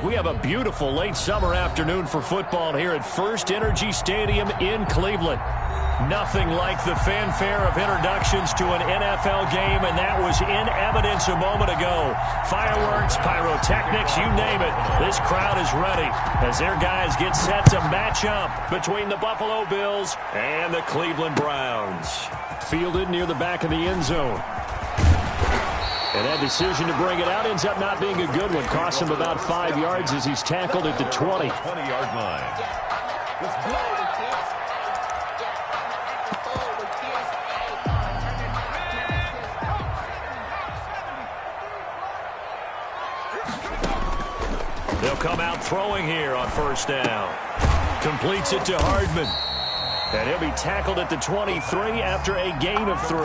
We have a beautiful late summer afternoon for football here at First Energy Stadium in Cleveland. Nothing like the fanfare of introductions to an NFL game, and that was in evidence a moment ago. Fireworks, pyrotechnics, you name it. This crowd is ready as their guys get set to match up between the Buffalo Bills and the Cleveland Browns. Fielded near the back of the end zone. And that decision to bring it out ends up not being a good one. Cost him about 5 yards as he's tackled at the 20. 20-yard line. They'll come out throwing here on first down. Completes it to Hardman. And he'll be tackled at the 23 after a gain of 3.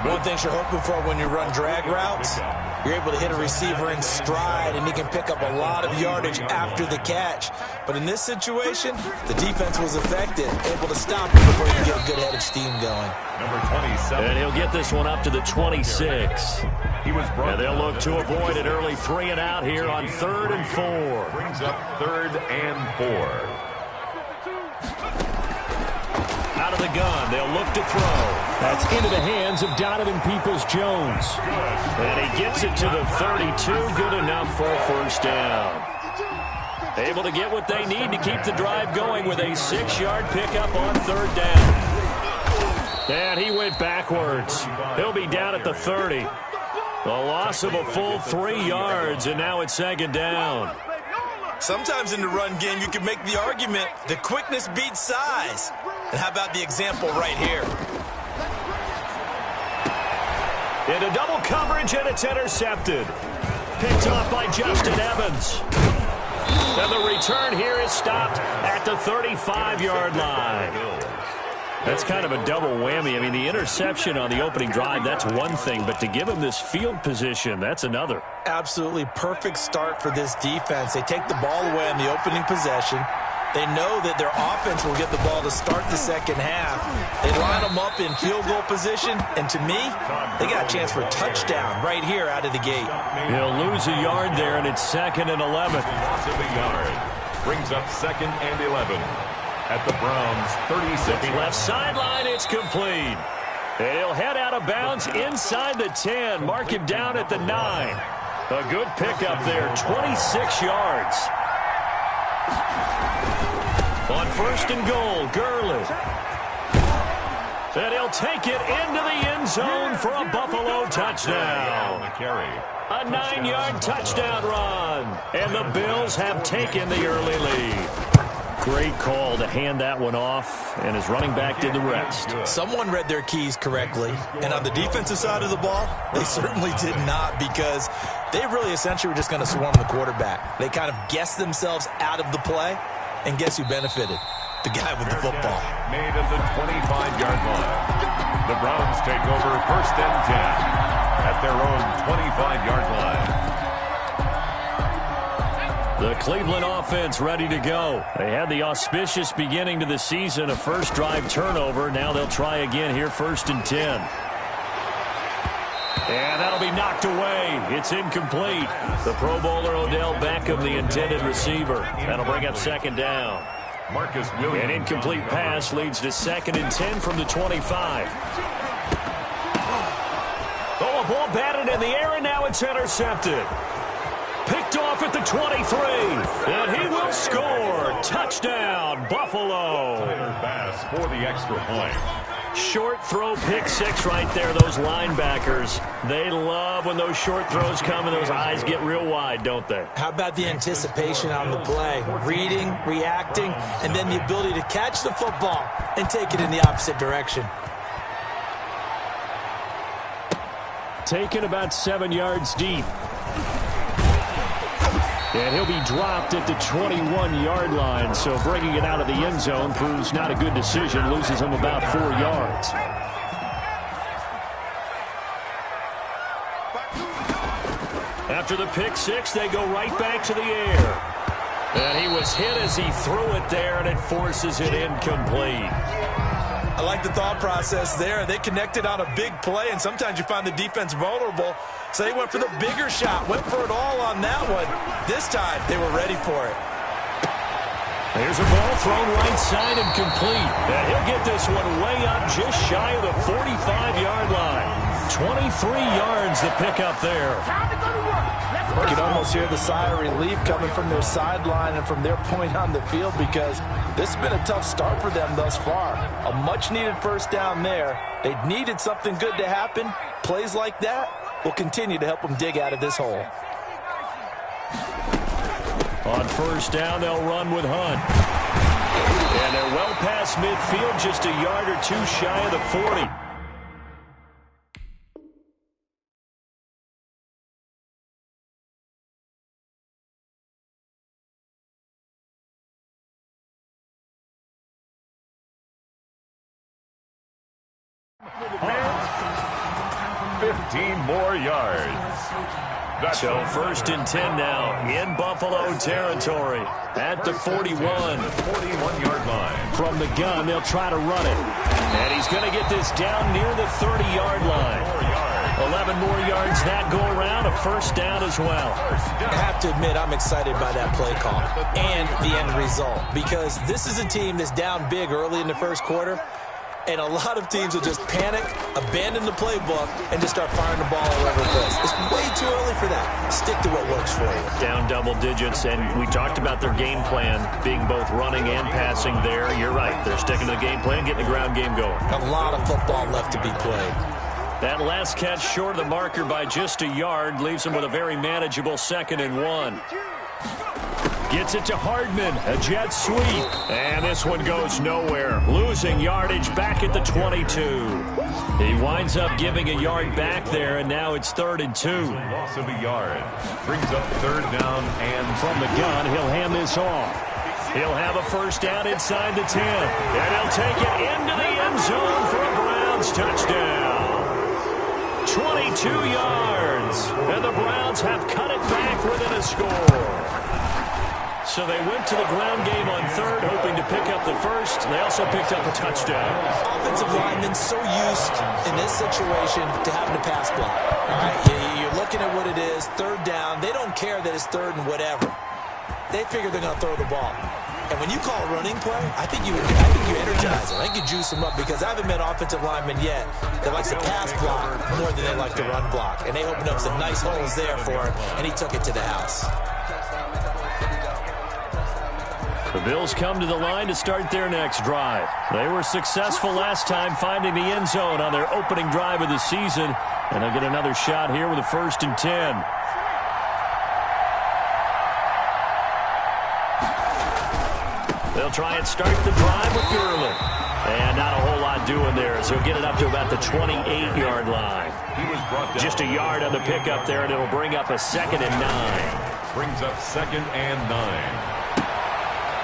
One thing you're hoping for when you run drag routes, you're able to hit a receiver in stride, and he can pick up a lot of yardage after the catch. But in this situation, the defense was effective, able to stop him before he can get a good head of steam going. Number 27. And he'll get this one up to the 26. And they'll look to avoid an early 3 and out here on 3rd and 4. Brings up 3rd and 4. Out of the gun, they'll look to throw. That's into the hands of Donovan Peoples-Jones. And he gets it to the 32. Good enough for a first down. Able to get what they need to keep the drive going with a 6-yard pickup on 3rd down. And he went backwards. He'll be down at the 30. The loss of a full 3 yards, and now it's 2nd down. Sometimes in the run game, you can make the argument that quickness beats size. And how about the example right here? Into double coverage, and it's intercepted. Picked off by Justin Evans. And the return here is stopped at the 35-yard line. That's kind of a double whammy. I mean, the interception on the opening drive, that's one thing. But to give him this field position, that's another. Absolutely perfect start for this defense. They take the ball away on the opening possession. They know that their offense will get the ball to start the second half. They line them up in field goal position. And to me, they got a chance for a touchdown right here out of the gate. He'll lose a yard there, and it's 2nd and 11. Loss of a yard. Brings up 2nd and 11. At the Browns' 36. Left sideline, it's complete. And he'll head out of bounds inside the 10. Mark him down at the 9. A good pickup there, 26 yards. On 1st and goal, Gurley. And he'll take it into the end zone for a Buffalo touchdown. A 9-yard touchdown run. And the Bills have taken the early lead. Great call to hand that one off, and his running back did the rest. Someone read their keys correctly, and on the defensive side of the ball, they certainly did not, because they really essentially were just going to swarm the quarterback. They kind of guessed themselves out of the play, and guess who benefited? The guy with the football. Made at the 25-yard line. The Browns take over 1st and 10 at their own 25-yard line. The Cleveland offense ready to go. They had the auspicious beginning to the season, a first drive turnover. Now they'll try again here, 1st and 10. And that'll be knocked away. It's incomplete. The Pro Bowler Odell Beckham, the intended receiver. That'll bring up 2nd down. Marcus Williams. An incomplete pass leads to 2nd and 10 from the 25. Oh, a ball batted in the air, and now it's intercepted. Picked off at the 23, and he will score. Touchdown, Buffalo. Pass for the extra point. Short throw, pick 6 right there. Those linebackers, they love when those short throws come and those eyes get real wide, don't they? How about the anticipation on the play? Reading, reacting, and then the ability to catch the football and take it in the opposite direction. Taken about 7 yards deep. And he'll be dropped at the 21-yard line, so bringing it out of the end zone proves not a good decision, loses him about 4 yards. After the pick 6, they go right back to the air. And he was hit as he threw it there, and it forces it incomplete. I like the thought process there. They connected on a big play, and sometimes you find the defense vulnerable. So they went for the bigger shot, went for it all on that one. This time, they were ready for it. Here's a ball thrown right side and complete. And he'll get this one way up just shy of the 45-yard line. 23 yards to pick up there. You can almost hear the sigh of relief coming from their sideline and from their point on the field, because this has been a tough start for them thus far. A much-needed first down there. They needed something good to happen. Plays like that will continue to help them dig out of this hole. On first down, they'll run with Hunt. And they're well past midfield, just a yard or two shy of the 40. Oh. 15 more yards. So first and 10 now in Buffalo territory at the 41. 41-yard line. From the gun, they'll try to run it. And he's going to get this down near the 30-yard line. 11 more yards that go around, a first down as well. I have to admit, I'm excited by that play call and the end result, because this is a team that's down big early in the first quarter. And a lot of teams will just panic, abandon the playbook, and just start firing the ball all over the place. It's way too early for that. Stick to what works for you. Down double digits, and we talked about their game plan being both running and passing there. You're right. They're sticking to the game plan, getting the ground game going. A lot of football left to be played. That last catch short of the marker by just a yard leaves them with a very manageable 2nd and 1. Gets it to Hardman, a jet sweep, and this one goes nowhere. Losing yardage back at the 22. He winds up giving a yard back there, and now it's 3rd and 2. Loss of a yard. Brings up 3rd down, and from the gun, he'll hand this off. He'll have a first down inside the 10, and he'll take it into the end zone for a Browns touchdown. 22 yards, and the Browns have cut it back within a score. So they went to the ground game on 3rd, hoping to pick up the first. They also picked up a touchdown. Offensive linemen so used in this situation to having to pass block. All right, you're looking at what it is, 3rd down. They don't care that it's 3rd and whatever. They figure they're going to throw the ball. And when you call a running play, I think you energize them. I think you juice them up, because I haven't met offensive linemen yet that likes to pass block more than they like to run block. And they opened up some nice holes there for him, and he took it to the house. The Bills come to the line to start their next drive. They were successful last time finding the end zone on their opening drive of the season, and they'll get another shot here with a 1st and 10. They'll try and start the drive with Gurley. And not a whole lot doing there, as he'll get it up to about the 28-yard line. Just a yard on the pickup there, and it'll bring up a 2nd and 9. Brings up 2nd and 9.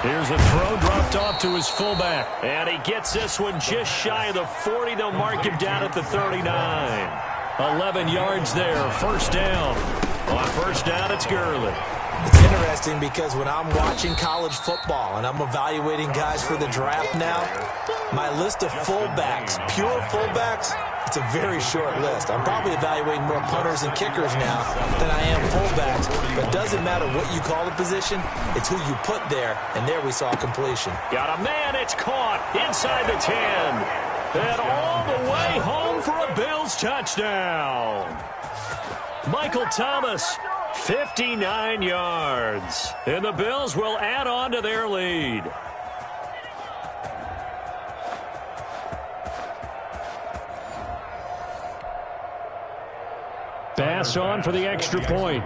Here's a throw dropped off to his fullback. And he gets this one just shy of the 40. They'll mark him down at the 39. 11 yards there. First down. On first down, it's Gurley. It's interesting, because when I'm watching college football and I'm evaluating guys for the draft now, my list of fullbacks, pure fullbacks, it's a very short list. I'm probably evaluating more punters and kickers now than I am fullbacks. But it doesn't matter what you call the position, it's who you put there, and there we saw completion. Got a man, it's caught inside the 10. And all the way home for a Bills touchdown. Michael Thomas, 59 yards. And the Bills will add on to their lead. Pass on for the extra point.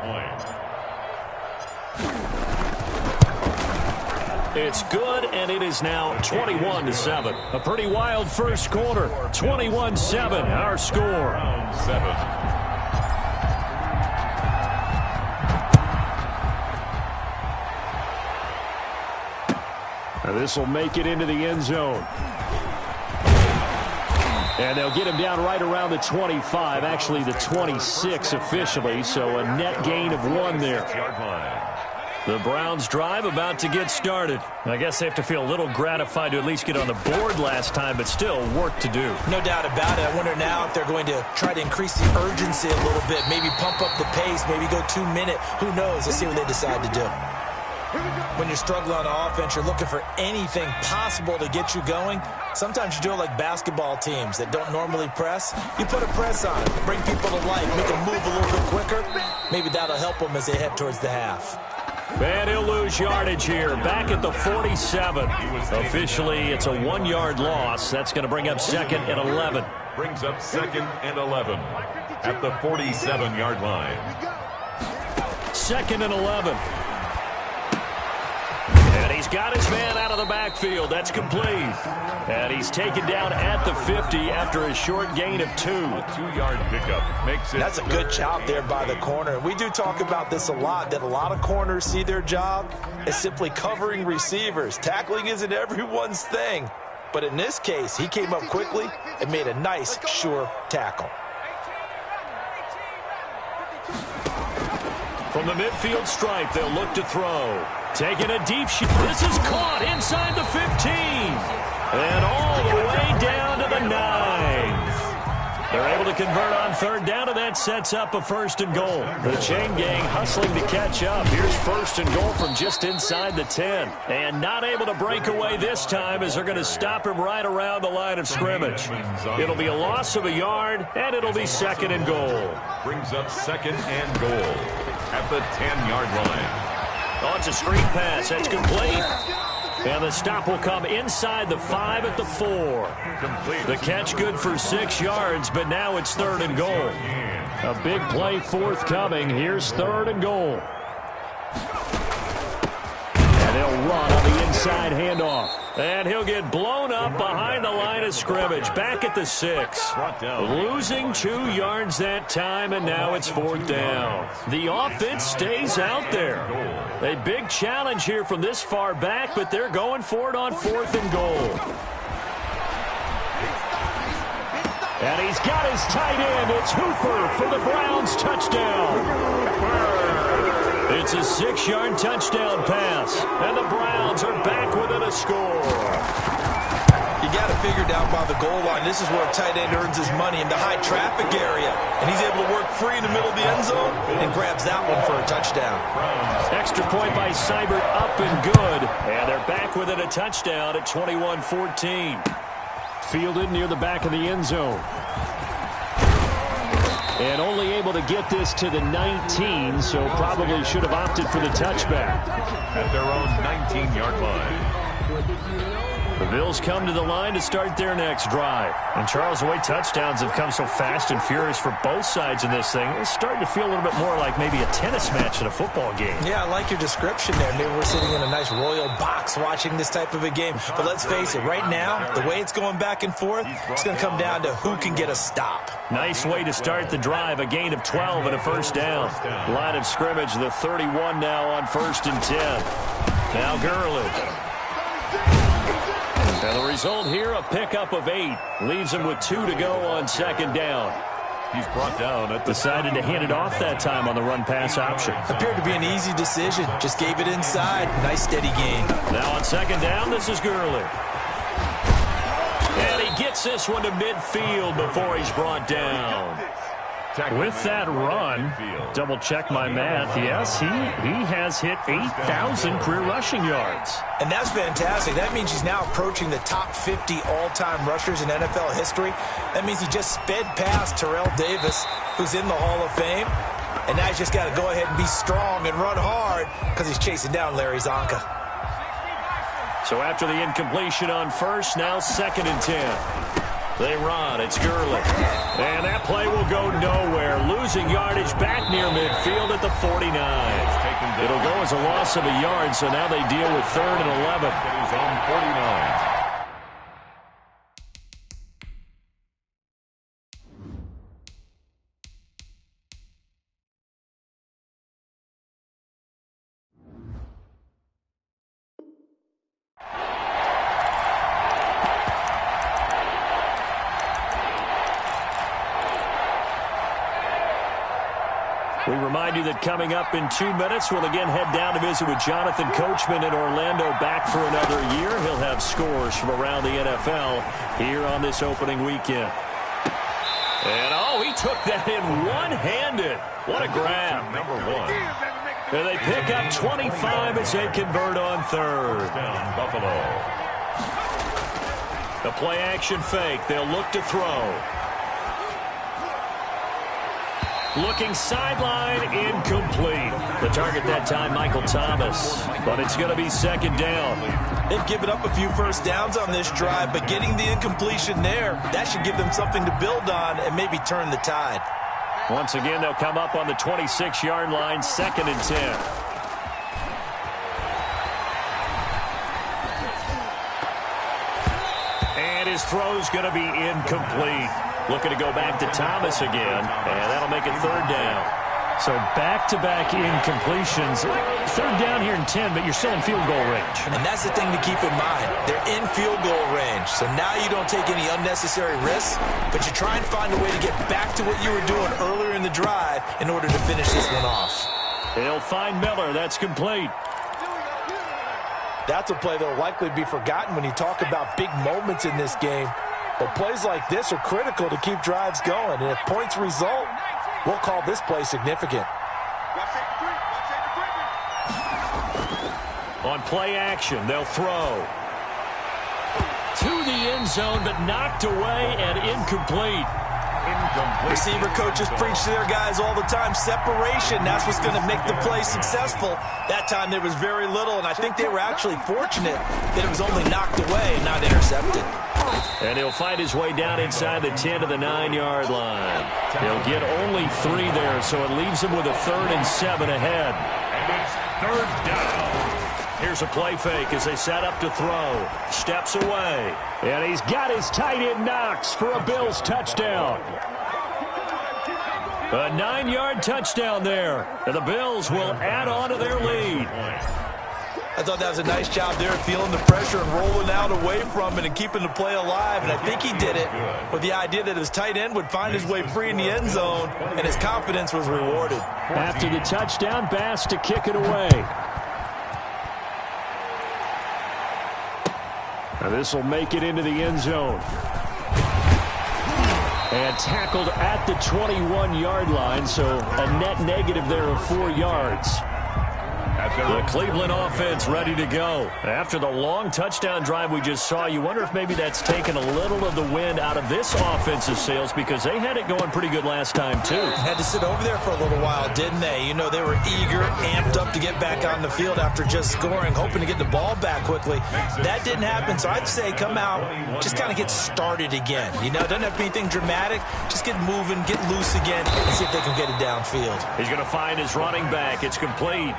It's good, and it is now 21-7. A pretty wild first quarter. 21-7, our score. 7. Now this will make it into the end zone. And they'll get him down right around the 25, actually the 26 officially, so a net gain of 1 there. The Browns drive about to get started. I guess they have to feel a little gratified to at least get on the board last time, but still work to do. No doubt about it. I wonder now if they're going to try to increase the urgency a little bit, maybe pump up the pace, maybe go 2 minute. Who knows? Let's see what they decide to do. When you're struggling on offense, you're looking for anything possible to get you going. Sometimes you do it like basketball teams that don't normally press. You put a press on it, bring people to life, make them move a little bit quicker. Maybe that'll help them as they head towards the half. And he'll lose yardage here, back at the 47. Officially, it's a 1-yard loss. That's going to bring up 2nd and 11. Brings up 2nd and 11 at the 47-yard line. 2nd and 11. And he's got his man out of the backfield. That's complete. And he's taken down at the 50 after a short gain of 2. 2-yard pickup makes it. That's a good job there by the corner. We do talk about this a lot, that a lot of corners see their job as simply covering receivers. Tackling isn't everyone's thing. But in this case, he came up quickly and made a nice, sure tackle. From the midfield stripe, they'll look to throw. Taking a deep shot. This is caught inside the 15. And all the way down to the 9. They're able to convert on 3rd down, and that sets up a 1st and goal. The chain gang hustling to catch up. Here's 1st and goal from just inside the 10. And not able to break away this time as they're going to stop him right around the line of scrimmage. It'll be a loss of a yard, and it'll be 2nd and goal. Brings up 2nd and goal at the 10-yard line. Oh, it's a screen pass. That's complete. And the stop will come inside the 5 at the 4. Complete. The catch good for 6 yards, but now it's 3rd and goal. A big play forthcoming. Here's 3rd and goal. And they'll run on the inside handoff. And he'll get blown up behind the line of scrimmage. Back at the 6. Losing 2 yards that time, and now it's 4th down. The offense stays out there. A big challenge here from this far back, but they're going for it on 4th and goal. And he's got his tight end. It's Hooper for the Browns touchdown. It's a 6-yard touchdown pass, and the Browns are back within a score. You got to figure down by the goal line, this is where a tight end earns his money, in the high traffic area. And he's able to work free in the middle of the end zone and grabs that one for a touchdown. Extra point by Seibert, up and good. And they're back within a touchdown at 21-14. Fielded near the back of the end zone. And only able to get this to the 19, so probably should have opted for the touchback. At their own 19-yard line. The Bills come to the line to start their next drive. And Charles, the way touchdowns have come so fast and furious for both sides in this thing, it's starting to feel a little bit more like maybe a tennis match in a football game. Yeah, I like your description there. Maybe we're sitting in a nice royal box watching this type of a game. But let's face it, right now, the way it's going back and forth, it's going to come down to who can get a stop. Nice way to start the drive. A gain of 12 and a 1st down. Line of scrimmage, the 31 now on 1st and 10. Now Gurley. And the result here, a pickup of 8. Leaves him with 2 to go on 2nd down. He's brought down at the... Decided to hand it off that time on the run-pass option. Appeared to be an easy decision. Just gave it inside. Nice steady gain. Now on 2nd down, this is Gurley. And he gets this one to midfield before he's brought down. With that run, double-check my math, yes, he has hit 8,000 career rushing yards. And that's fantastic. That means he's now approaching the top 50 all-time rushers in NFL history. That means he just sped past Terrell Davis, who's in the Hall of Fame. And now he's just got to go ahead and be strong and run hard because he's chasing down Larry Zonka. So after the incompletion on 1st, now 2nd and 10. They run. It's Gurley. And that play will go nowhere. Losing yardage back near midfield at the 49. It'll go as a loss of a yard, so now they deal with 3rd and 11. He's on 49. We remind you that coming up in 2 minutes, we'll again head down to visit with Jonathan Coachman in Orlando, back for another year. He'll have scores from around the NFL here on this opening weekend. And, oh, he took that in one-handed. What a grab. Number 1. And they pick up 25 as they convert on third. Down Buffalo. The play-action fake. They'll look to throw. Looking sideline, incomplete. The target that time, Michael Thomas. But it's going to be second down. They've given up a few first downs on this drive, but getting the incompletion there, that should give them something to build on and maybe turn the tide. Once again, they'll come up on the 26-yard line, 2nd and 10. And his throw's going to be incomplete. Looking to go back to Thomas again, and that'll make it 3rd down. So back-to-back incompletions. 3rd down here in 10, but you're still in field goal range. And that's the thing to keep in mind. They're in field goal range, so now you don't take any unnecessary risks, but you try and find a way to get back to what you were doing earlier in the drive in order to finish this one off. They'll find Miller. That's complete. That's a play that will likely be forgotten when you talk about big moments in this game. But plays like this are critical to keep drives going. And if points result, we'll call this play significant. On play action, they'll throw. To the end zone, but knocked away and incomplete. Receiver coaches preach to their guys all the time. Separation, that's what's going to make the play successful. That time there was very little, and I think they were actually fortunate that it was only knocked away and not intercepted. And he'll fight his way down inside the 10 to the 9-yard line. He'll get only 3 there, so it leaves him with a 3rd and 7 ahead. And it's 3rd down. Here's a play fake as they set up to throw. Steps away. And he's got his tight end Knox for a Bills touchdown. A 9-yard touchdown there. And the Bills will add on to their lead. I thought that was a nice job there, feeling the pressure and rolling out away from it and keeping the play alive. And I think he did it with the idea that his tight end would find his way free in the end zone, and his confidence was rewarded. After the touchdown, Bass to kick it away. Now this will make it into the end zone. And tackled at the 21-yard line, so a net negative there of 4 yards. The Cleveland offense ready to go. After the long touchdown drive we just saw, you wonder if maybe that's taken a little of the wind out of this offensive sails, because they had it going pretty good last time, too. Had to sit over there for a little while, didn't they? You know, they were eager, amped up to get back on the field after just scoring, hoping to get the ball back quickly. That didn't happen, so I'd say come out, just kind of get started again. You know, it doesn't have to be anything dramatic. Just get moving, get loose again, and see if they can get it downfield. He's going to find his running back. It's complete.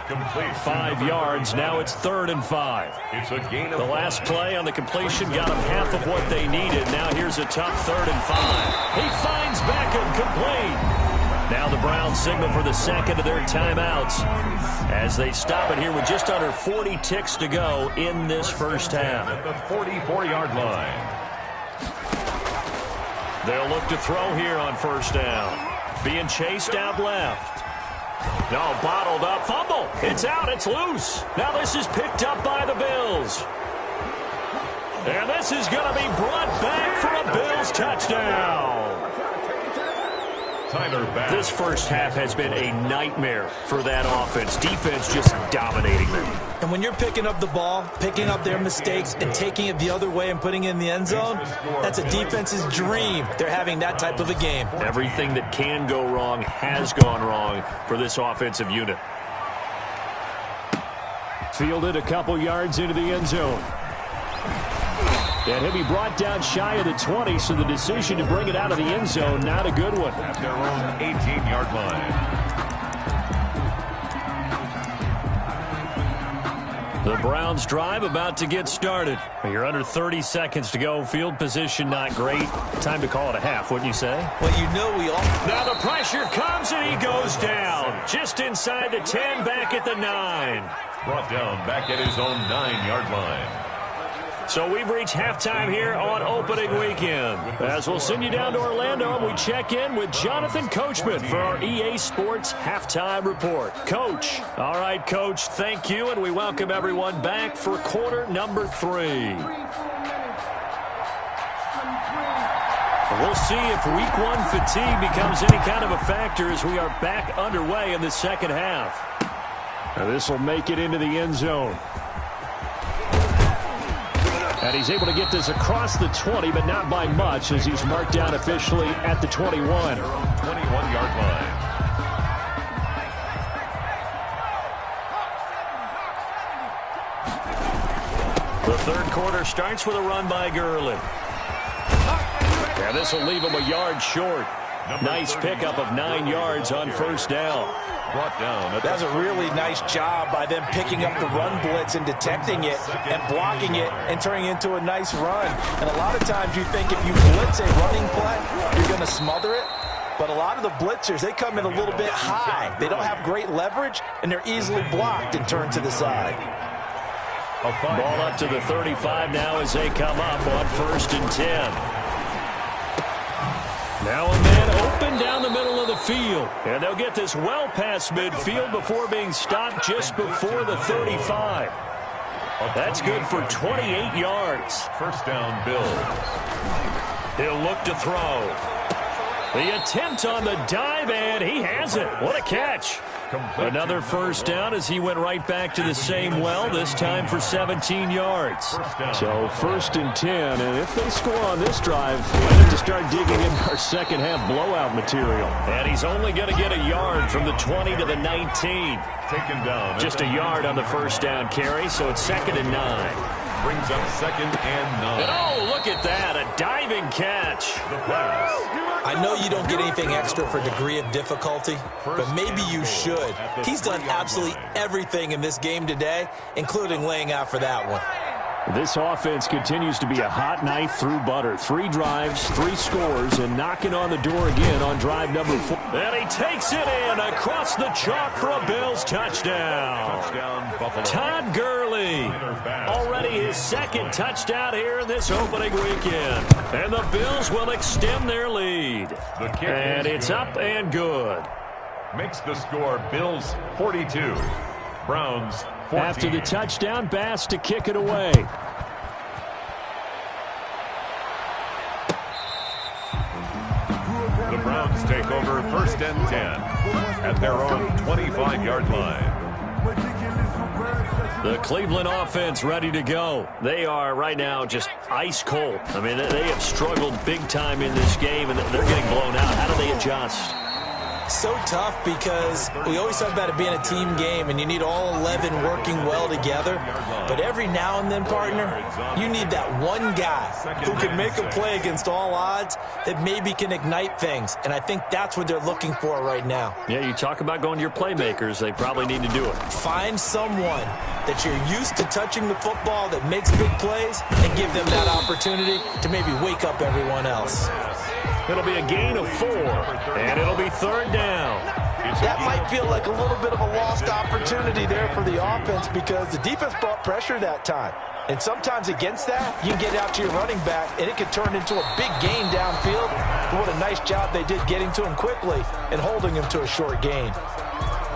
5 yards. Now it's 3rd and 5. It's a gain of the last play on the completion got him half of what they needed. Now here's a tough 3rd and 5. He finds Beckham complete. Now the Browns signal for the second of their timeouts as they stop it here with just under 40 ticks to go in this first half. At the 44-yard line. They'll look to throw here on 1st down. Being chased out left. No, bottled up. Fumble. It's out. It's loose. Now this is picked up by the Bills. And this is going to be brought back for a Bills touchdown. This first half has been a nightmare for that offense. Defense just dominating them. And when you're picking up the ball, picking up their mistakes, and taking it the other way and putting it in the end zone, that's a defense's dream. They're having that type of a game. Everything that can go wrong has gone wrong for this offensive unit. Fielded a couple yards into the end zone. And he'll be brought down shy of the 20, so the decision to bring it out of the end zone, not a good one. At their own 18-yard line. The Browns drive about to get started. You're under 30 seconds to go. Field position not great. Time to call it a half, wouldn't you say? Well, you know we all... Now the pressure comes and he goes down. Just inside the 10, back at the 9. Brought down back at his own 9-yard line. So we've reached halftime here on opening weekend. As we'll send you down to Orlando, and we check in with Jonathan Coachman for our EA Sports Halftime Report. Coach. All right, Coach, thank you, and we welcome everyone back for quarter number 3. We'll see if week 1 fatigue becomes any kind of a factor as we are back underway in the second half. Now this will make it into the end zone. And he's able to get this across the 20, but not by much as he's marked down officially at the 21. 21-yard line. The third quarter starts with a run by Gurley. And this will leave him a yard short. Nice pickup of 9 yards on first down. Brought down. That's a really nice job by them picking up the run blitz and detecting it and blocking it and turning it into a nice run. And a lot of times you think if you blitz a running play, you're going to smother it. But a lot of the blitzers, they come in a little bit high. They don't have great leverage, and they're easily blocked and turned to the side. Ball up to the 35 now as they come up on 1st and 10. Now a man open down the middle of the field. And they'll get this well past midfield before being stopped just before the 35. That's good for 28 yards. First down, Bills. He'll look to throw. The attempt on the dive, and he has it. What a catch. Another first down as he went right back to the same well, this time for 17 yards. So 1st and 10, and if they score on this drive, we have to start digging in our second half blowout material. And he's only going to get a yard from the 20 to the 19. Taken down. Just a yard on the first down carry, so it's 2nd and 9. Brings up 2nd and 9. And oh, look at that, a diving catch. The pass. I know you don't get anything extra for degree of difficulty, but maybe you should. He's done absolutely everything in this game today, including laying out for that one. This offense continues to be a hot knife through butter. 3 drives, 3 scores, and knocking on the door again on drive number 4. And he takes it in across the chalk for a Bills touchdown. Buffalo. Todd Gurley, already his 2nd touchdown here in this opening weekend. And the Bills will extend their lead. And it's up and good. Makes the score Bills 42. Browns 14. After the touchdown, Bass to kick it away. The Browns take over 1st and 10 at their own 25-yard line. The Cleveland offense ready to go. They are right now just ice cold. I mean, they have struggled big time in this game, and they're getting blown out. How do they adjust? So tough because we always talk about it being a team game and you need all 11 working well together. But every now and then, partner, you need that one guy who can make a play against all odds that maybe can ignite things. And I think that's what they're looking for right now. Yeah, you talk about going to your playmakers. They probably need to do it. Find someone that you're used to touching the football that makes big plays and give them that opportunity to maybe wake up everyone else. It'll be a gain of 4, and it'll be 3rd down. That might feel like a little bit of a lost opportunity there for the offense because the defense brought pressure that time. And sometimes against that, you can get out to your running back, and it could turn into a big gain downfield. But what a nice job they did getting to him quickly and holding him to a short gain.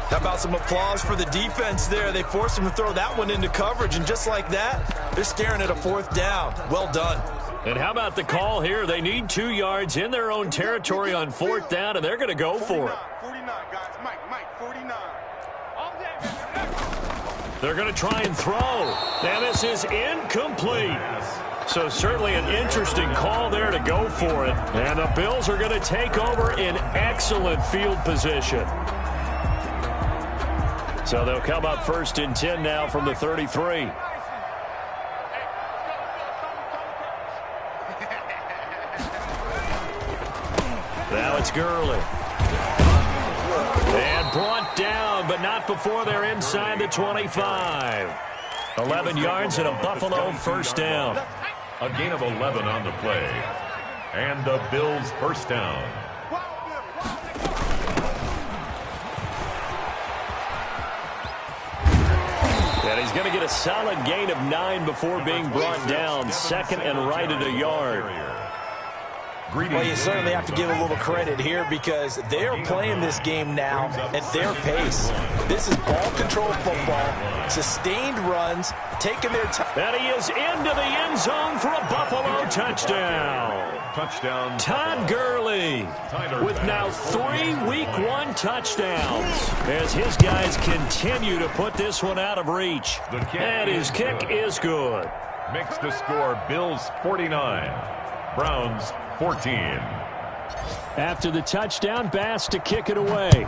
How about some applause for the defense there? They forced him to throw that one into coverage, and just like that, they're staring at a 4th down. Well done. And how about the call here? They need 2 yards in their own territory on 4th down, and they're going to go for it. 49, guys. Mike, 49. They're going to try and throw. And this is incomplete. So certainly an interesting call there to go for it. And the Bills are going to take over in excellent field position. So they'll come up 1st and 10 now from the 33. Now it's Gurley. And brought down, but not before they're inside the 25. 11 yards and a Buffalo first down. A gain of 11 on the play. And the Bills first down. And he's going to get a solid gain of 9 before being brought down. Second and right at a yard. Well, you certainly have to give a little credit here because they're playing this game now at their pace. This is ball control football, sustained runs, taking their time. And he is into the end zone for a Buffalo touchdown. Touchdown. Todd Gurley with now 3 Week 1 touchdowns as his guys continue to put this one out of reach. And his kick is good. Makes the score Bills 49, Browns 14. After the touchdown, Bass to kick it away.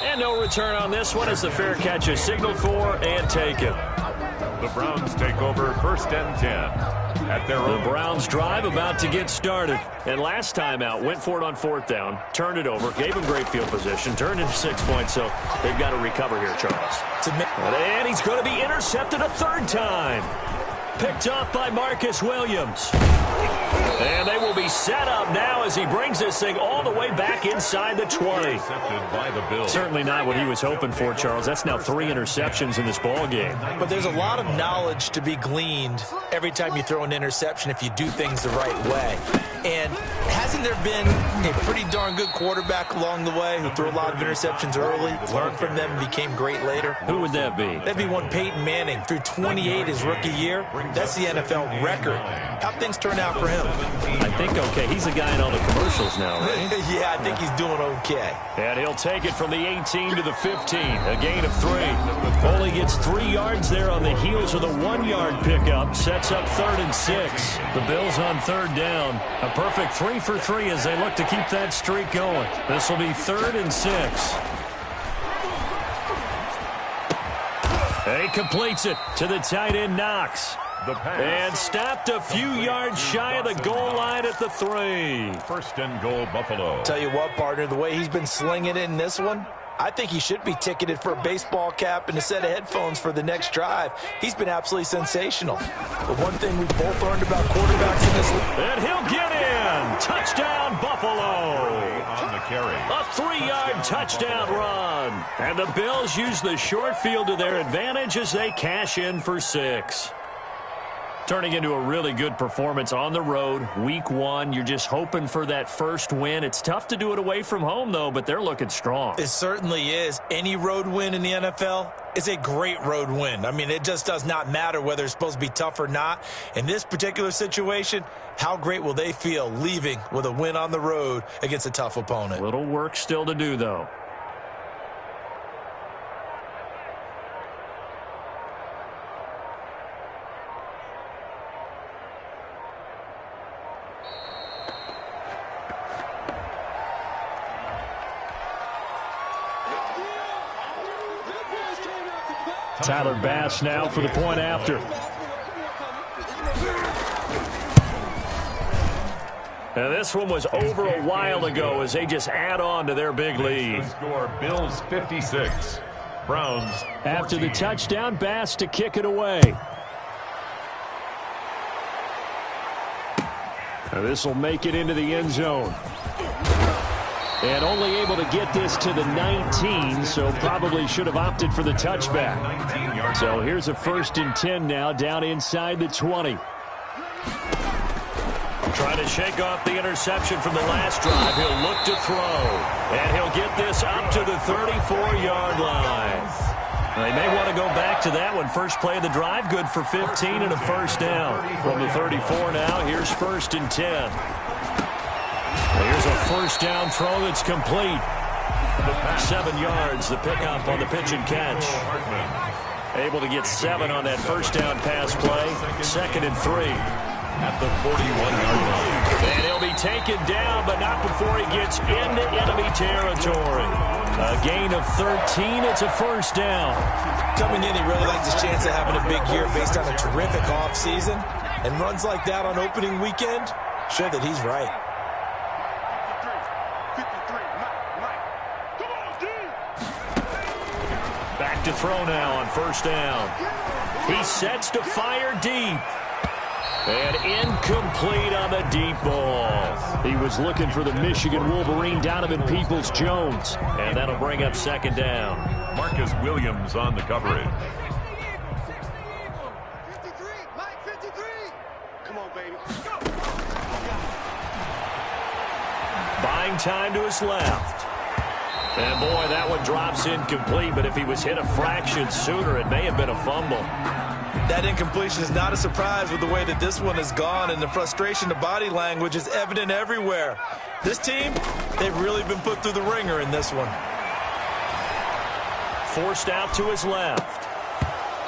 And no return on this one as the fair catch is signaled for and taken. The Browns take over 1st and 10 at their own. The Browns drive about to get started. And last time out, went for it on 4th down, turned it over, gave him great field position, turned into 6 points, so they've got to recover here, Charles. And he's going to be intercepted a 3rd time. Picked up by Marcus Williams. And they will be set up now as he brings this thing all the way back inside the 20. Intercepted by the Bills. Certainly not what he was hoping for, Charles. That's now 3 interceptions in this ball game. But there's a lot of knowledge to be gleaned every time you throw an interception if you do things the right way. And hasn't there been a pretty darn good quarterback along the way who threw a lot of interceptions early, learned from them, and became great later? Who would that be? That'd be one Peyton Manning. Threw 28 his rookie year. That's the NFL record. How'd things turn out for him? I think okay. He's a guy in all the commercials now, right? Yeah, I think he's doing okay. And he'll take it from the 18 to the 15. A gain of 3. Only gets 3 yards there on the heels of the 1-yard pickup. Sets up 3rd and 6. The Bills on 3rd down. A perfect 3 for 3 as they look to keep that streak going. This will be 3rd and 6. And he completes it to the tight end Knox. And stopped a few yards shy of the goal line at the 3. 1st and goal, Buffalo. Tell you what, partner, the way he's been slinging it in this one, I think he should be ticketed for a baseball cap and a set of headphones for the next drive. He's been absolutely sensational. But one thing we've both learned about quarterbacks in this league. And he'll get in. Touchdown, Buffalo. On the carry. A 3-yard touchdown run. And the Bills use the short field to their advantage as they cash in for 6. Turning into a really good performance on the road. Week 1, you're just hoping for that first win. It's tough to do it away from home, though, but they're looking strong. It certainly is. Any road win in the NFL is a great road win. I mean, it just does not matter whether it's supposed to be tough or not. In this particular situation, how great will they feel leaving with a win on the road against a tough opponent? Little work still to do, though. Tyler Bass now for the point after. And this one was over a while ago as they just add on to their big lead. The score, Bills 56, Browns 14. After the touchdown, Bass to kick it away. Now this will make it into the end zone. And only able to get this to the 19, so probably should have opted for the touchback. So here's a 1st and 10 now, down inside the 20. Trying to shake off the interception from the last drive. He'll look to throw. And he'll get this up to the 34-yard line. They may want to go back to that one. First play of the drive, good for 15 and a 1st down. From the 34 now, here's 1st and 10. Here's a 1st down throw that's complete. 7 yards, the pickup on the pitch and catch. Able to get 7 on that 1st down pass play. 2nd and 3. At the 41-yard line. And he'll be taken down, but not before he gets into enemy territory. A gain of 13. It's a 1st down. Coming in, he really likes his chance of having a big year based on a terrific offseason. And runs like that on opening weekend, show that he's right. Back to throw now on 1st down. He sets to fire deep. And incomplete on the deep ball. He was looking for the Michigan Wolverine, Donovan Peoples-Jones. And that'll bring up second down. Marcus Williams on the coverage. 53, Mike 53. Come on, baby. Buying time to his left. And boy, that one drops incomplete, but if he was hit a fraction sooner, it may have been a fumble. That incompletion is not a surprise with the way that this one has gone, and the frustration, the body language is evident everywhere. This team, they've really been put through the ringer in this one. Forced out to his left.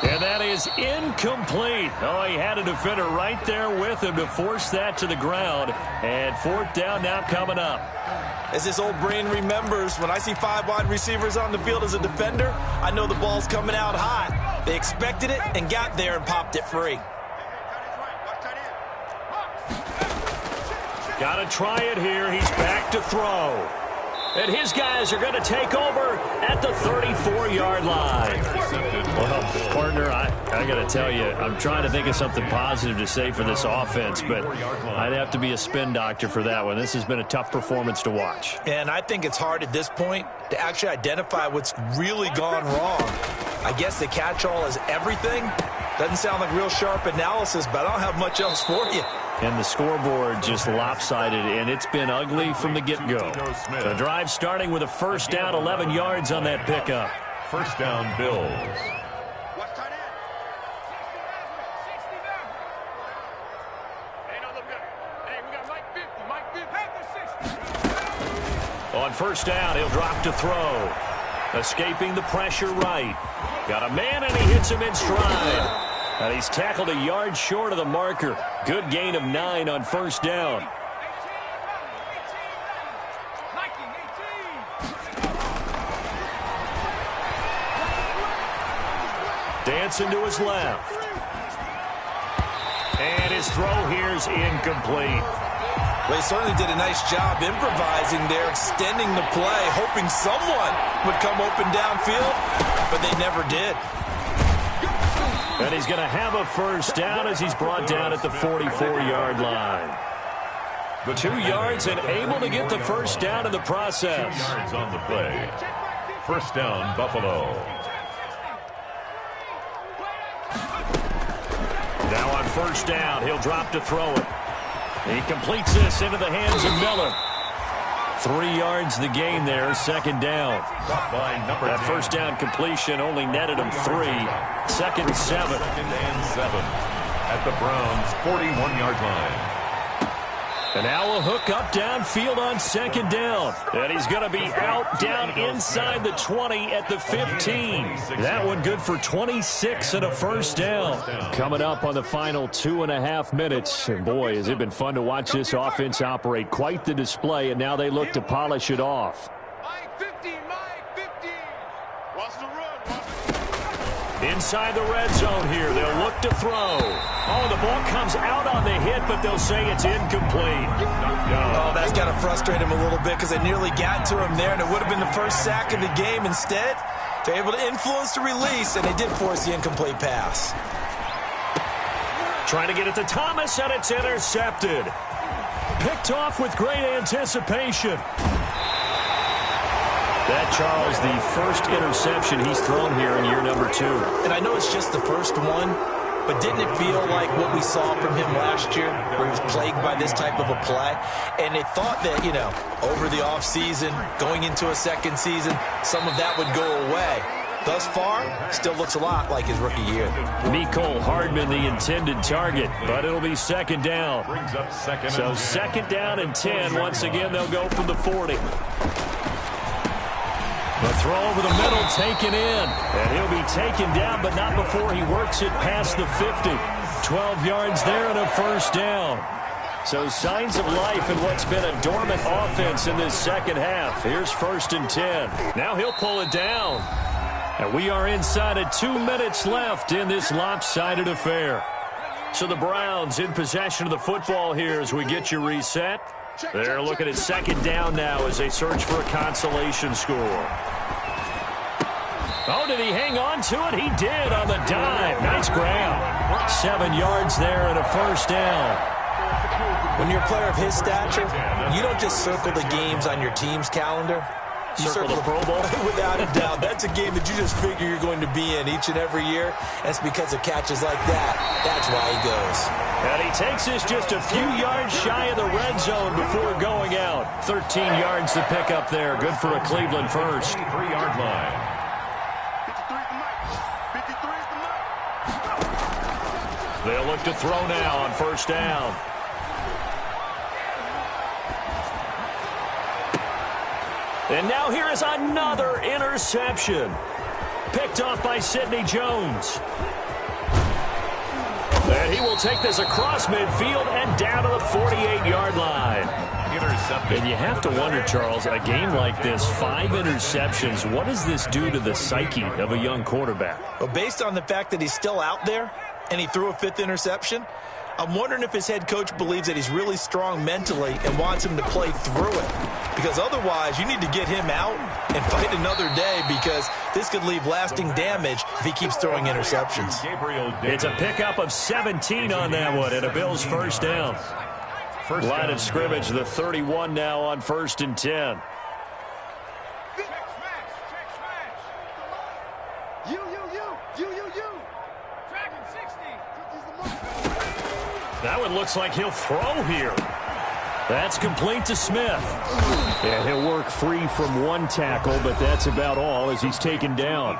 And that is incomplete. Oh, he had a defender right there with him to force that to the ground. And fourth down now coming up. As this old brain remembers, when I see 5 wide receivers on the field as a defender, I know the ball's coming out hot. They expected it and got there and popped it free. Got to try it here. He's back to throw. And his guys are going to take over at the 34-yard line. Well, partner, I got to tell you, I'm trying to think of something positive to say for this offense, but I'd have to be a spin doctor for that one. This has been a tough performance to watch. And I think it's hard at this point to actually identify what's really gone wrong. I guess the catch-all is everything. Doesn't sound like real sharp analysis, but I don't have much else for you. And the scoreboard just lopsided, and it's been ugly from the get-go. The drive starting with a first down, 11 yards on that pickup. First down, Bills. Watch tight end. 60 down. Hey, no, look good. Hey, we got Mike 50. Mike 50. On first down, he'll drop to throw. Escaping the pressure right. Got a man, and he hits him in stride. And he's tackled a yard short of the marker. Good gain of 9 on first down. Dancing to his left. And his throw here's incomplete. Well, he certainly did a nice job improvising there, extending the play, hoping someone would come open downfield, but they never did. And he's going to have a first down as he's brought down at the 44-yard line. 2 yards and able to get the first down in the process. 2 yards on the play. First down, Buffalo. Now on first down, he'll drop to throw it. He completes this into the hands of Miller. 3 yards the gain there, second down. That first down completion only netted him 3. Second and 7. Second and 7 at the Browns' 41-yard line. And now a hook up downfield on second down. And he's going to be out down inside the 20 at the 15. That one good for 26 and a first down. Coming up on the final 2.5 minutes. And boy, has it been fun to watch this offense operate. Quite the display, and now they look to polish it off. Mike 50, Mike 50. Watch the run. Inside the red zone here, they'll look to throw. Oh, the ball comes out on the hit, but they'll say it's incomplete. Oh, that's got to frustrate him a little bit because they nearly got to him there, and it would have been the first sack of the game. Instead, they're able to influence the release, and they did force the incomplete pass. Trying to get it to Thomas, and it's intercepted. Picked off with great anticipation. That, Charles, the first interception he's thrown here in year number 2. And I know it's just the first one, but didn't it feel like what we saw from him last year, where he was plagued by this type of a play? And they thought that, you know, over the offseason, going into a second season, some of that would go away. Thus far, still looks a lot like his rookie year. Mecole Hardman, the intended target, but it'll be second down. Brings up second. So second down and 10. Once again, they'll go from the 40. The throw over the middle taken in. And he'll be taken down, but not before he works it past the 50. 12 yards there and a first down. So signs of life in what's been a dormant offense in this second half. Here's first and 10. Now he'll pull it down. And we are inside of 2 minutes left in this lopsided affair. So the Browns in possession of the football here as we get you reset. They're looking at second down now as they search for a consolation score. Oh, did he hang on to it? He did on the dive. Nice grab. 7 yards there and a first down. When you're a player of his stature, you don't just circle the games on your team's calendar. You circle the Pro Bowl? Without a doubt. That's a game that you just figure you're going to be in each and every year. That's because of catches like that. That's why he goes. And he takes this just a few yards shy of the red zone before going out. 13 yards to pick up there. Good for a Cleveland first. 3-yard line. 53 is the mark. 53 is the mark. They'll look to throw now on first down. And now here is another interception. Picked off by Sidney Jones. And he will take this across midfield and down to the 48-yard line. Intercepted. And you have to wonder, Charles, a game like this, 5 interceptions, what does this do to the psyche of a young quarterback? Well, based on the fact that he's still out there and he threw a 5th interception, I'm wondering if his head coach believes that he's really strong mentally and wants him to play through it. Because otherwise, you need to get him out and fight another day, because this could leave lasting damage if he keeps throwing interceptions. It's a pickup of 17 on that one and a Bills first down. Line of scrimmage, the 31 now on 1st and 10. That one looks like he'll throw here. That's complete to Smith. Yeah, he'll work free from one tackle, but that's about all as he's taken down.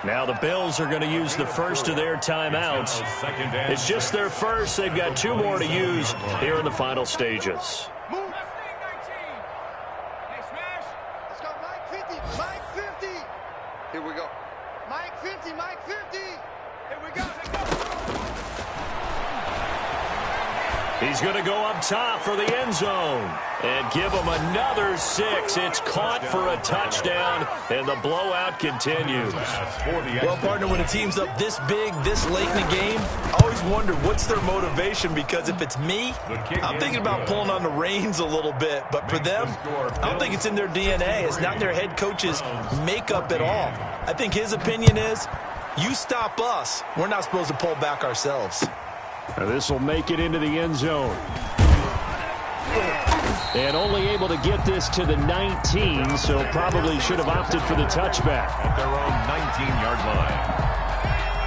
Now the Bills are going to use the first of their timeouts. It's just their first. They've got 2 more to use here in the final stages. Let's go, Mike 50. Mike 50. Here we go. Mike 50. Mike 50. Here we go. He's going to go up top for the end zone and give him another 6. It's caught for a touchdown, and the blowout continues. Well, partner, when a team's up this big, this late in the game, I always wonder what's their motivation, because if it's me, I'm thinking about pulling on the reins a little bit. But for them, I don't think it's in their DNA. It's not in their head coach's makeup at all. I think his opinion is, you stop us, we're not supposed to pull back ourselves. This will make it into the end zone. And only able to get this to the 19, so probably should have opted for the touchback. At their own 19-yard line.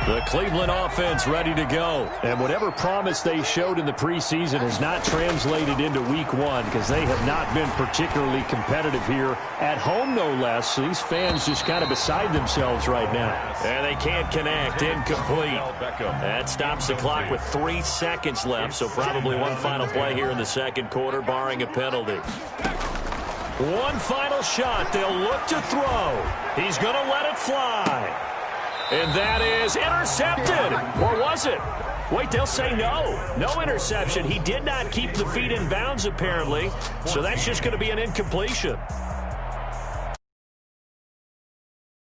The Cleveland offense ready to go. And whatever promise they showed in the preseason has not translated into week 1, because they have not been particularly competitive here at home, no less. So these fans just kind of beside themselves right now. And they can't connect. Incomplete. That stops the clock with 3 seconds left, so probably one final play here in the second quarter, barring a penalty. One final shot. They'll look to throw. He's going to let it fly. And that is intercepted. Or was it? Wait, they'll say no. No interception. He did not keep the feet in bounds, apparently. So that's just going to be an incompletion.